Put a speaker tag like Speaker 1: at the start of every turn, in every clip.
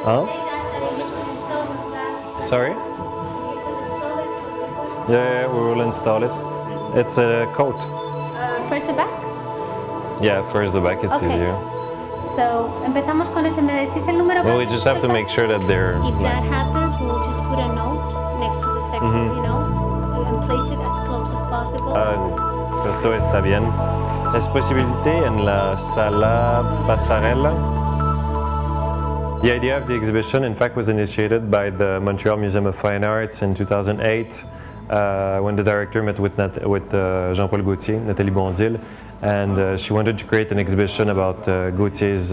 Speaker 1: Huh? Sorry? Yeah, we will install it. It's a coat.
Speaker 2: First the back?
Speaker 1: Yeah, first the back, it's
Speaker 2: Okay.
Speaker 1: easier.
Speaker 2: So, empezamos con ese. ¿Me decís el número?
Speaker 1: Well, we just have to make sure that they're...
Speaker 2: If that happens, we'll just put a note next to the section, you know, and place it as close as possible.
Speaker 1: Esto está bien. ¿Es posibilité en la sala pasarela? The idea of the exhibition, in fact, was initiated by the Montreal Museum of Fine Arts in 2008 when the director met with Jean-Paul Gaultier, Nathalie Bondil, and she wanted to create an exhibition about Gaultier's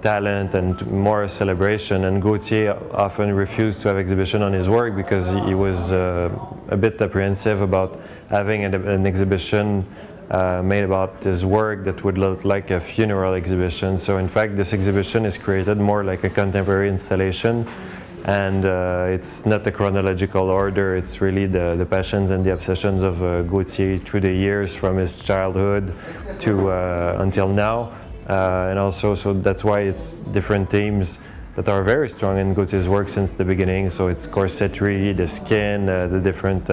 Speaker 1: talent and more a celebration. And Gaultier often refused to have exhibition on his work because he was a bit apprehensive about having an exhibition made about his work that would look like a funeral exhibition. So in fact, this exhibition is created more like a contemporary installation, and it's not a chronological order. It's really the passions and the obsessions of Gaultier through the years, from his childhood to until now. And also, so that's why it's different themes that are very strong in Gaultier's work since the beginning. So it's corsetry, the skin, the different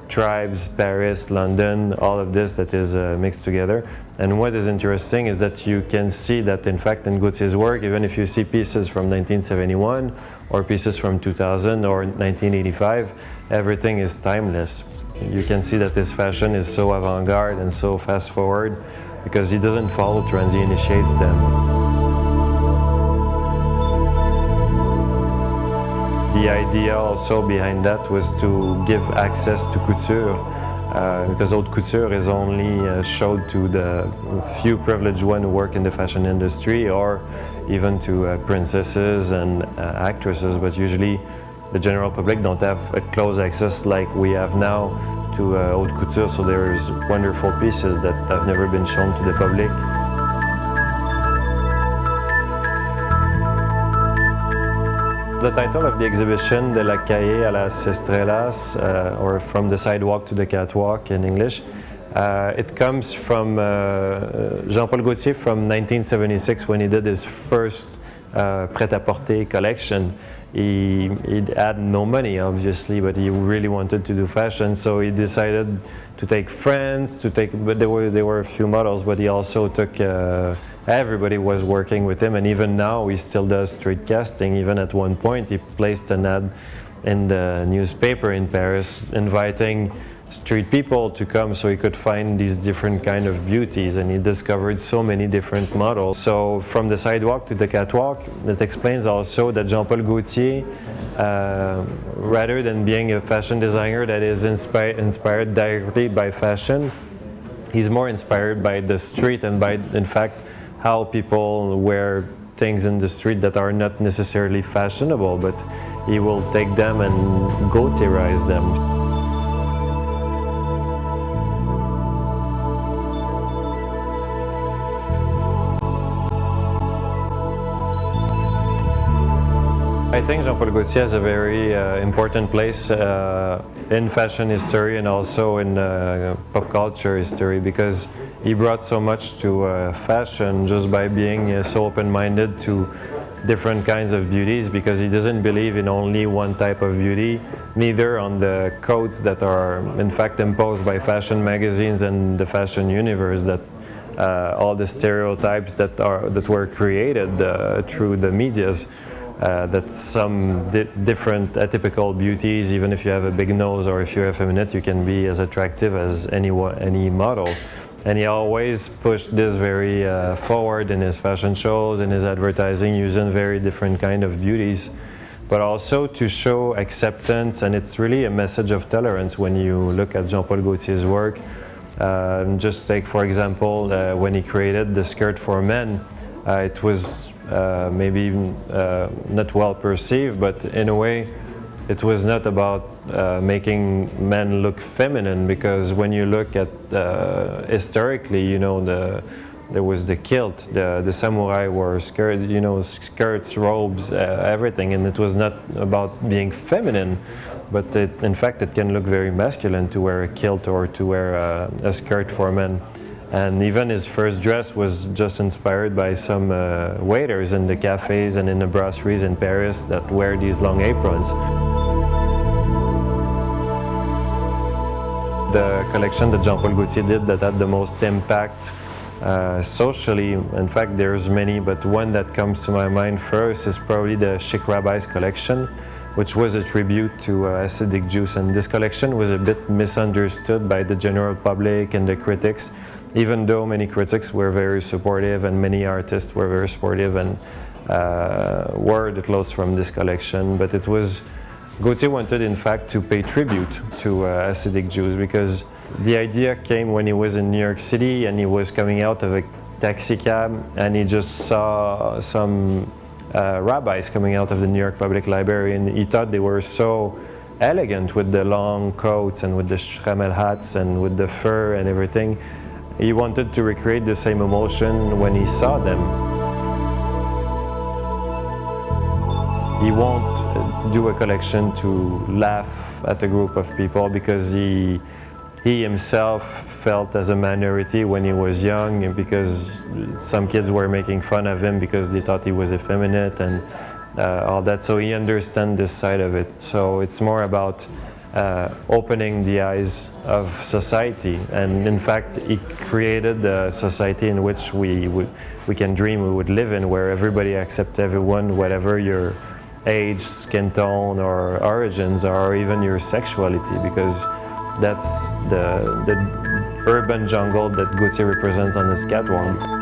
Speaker 1: tribes, Paris, London, all of this that is mixed together. And what is interesting is that you can see that, in fact, in Gaultier's work, even if you see pieces from 1971 or pieces from 2000 or 1985, everything is timeless. You can see that his fashion is so avant-garde and so fast-forward because he doesn't follow trends, he initiates them. The idea also behind that was to give access to couture, because haute couture is only showed to the few privileged ones who work in the fashion industry, or even to princesses and actresses, but usually the general public don't have a close access like we have now to haute couture, so there's wonderful pieces that have never been shown to the public. The title of the exhibition, De la Calle a las Estrellas, or From the Sidewalk to the Catwalk in English, it comes from Jean-Paul Gaultier from 1976 when he did his first prêt-à-porter collection. He had no money, obviously, but he really wanted to do fashion, so he decided to take friends, but there were a few models, but he also took everybody was working with him, and even now he still does street casting. Even at one point he placed an ad in the newspaper in Paris inviting street people to come so he could find these different kind of beauties, and he discovered so many different models. So from the sidewalk to the catwalk, that explains also that Jean-Paul Gaultier, rather than being a fashion designer that is inspired directly by fashion, he's more inspired by the street and by, in fact, how people wear things in the street that are not necessarily fashionable, but he will take them and Gaultierize them. I think Jean-Paul Gaultier has a very important place in fashion history and also in pop culture history, because he brought so much to fashion just by being so open-minded to different kinds of beauties, because he doesn't believe in only one type of beauty, neither on the codes that are in fact imposed by fashion magazines and the fashion universe, that all the stereotypes that were created through the medias. That some different atypical beauties, even if you have a big nose or if you're effeminate, you can be as attractive as any model. And he always pushed this very forward in his fashion shows, in his advertising, using very different kind of beauties, but also to show acceptance. And it's really a message of tolerance when you look at Jean-Paul Gaultier's work. Just take, for example, when he created the skirt for men, it was maybe not well perceived, but in a way it was not about making men look feminine, because when you look at historically, you know, there was the kilt, the samurai wore skirts, you know, skirts, robes, everything, and it was not about being feminine, but in fact it can look very masculine to wear a kilt or to wear a skirt for men. And even his first dress was just inspired by some waiters in the cafes and in the brasseries in Paris that wear these long aprons. The collection that Jean-Paul Gaultier did that had the most impact socially, in fact there's many, but one that comes to my mind first is probably the Chic Rabbis collection, which was a tribute to acidic juice. And this collection was a bit misunderstood by the general public and the critics, even though many critics were very supportive and many artists were very supportive and wore the clothes from this collection. But it was, Gaultier wanted in fact to pay tribute to acidic Jews, because the idea came when he was in New York City and he was coming out of a taxi cab and he just saw some rabbis coming out of the New York Public Library, and he thought they were so elegant with the long coats and with the shramel hats and with the fur and everything. He wanted to recreate the same emotion when he saw them. He won't do a collection to laugh at a group of people, because he himself felt as a minority when he was young, and because some kids were making fun of him because they thought he was effeminate and all that. So he understands this side of it. So it's more about opening the eyes of society, and in fact he created a society in which we can dream we would live in, where everybody accepts everyone, whatever your age, skin tone or origins, or even your sexuality, because that's the urban jungle that Gaultier represents on his catwalk.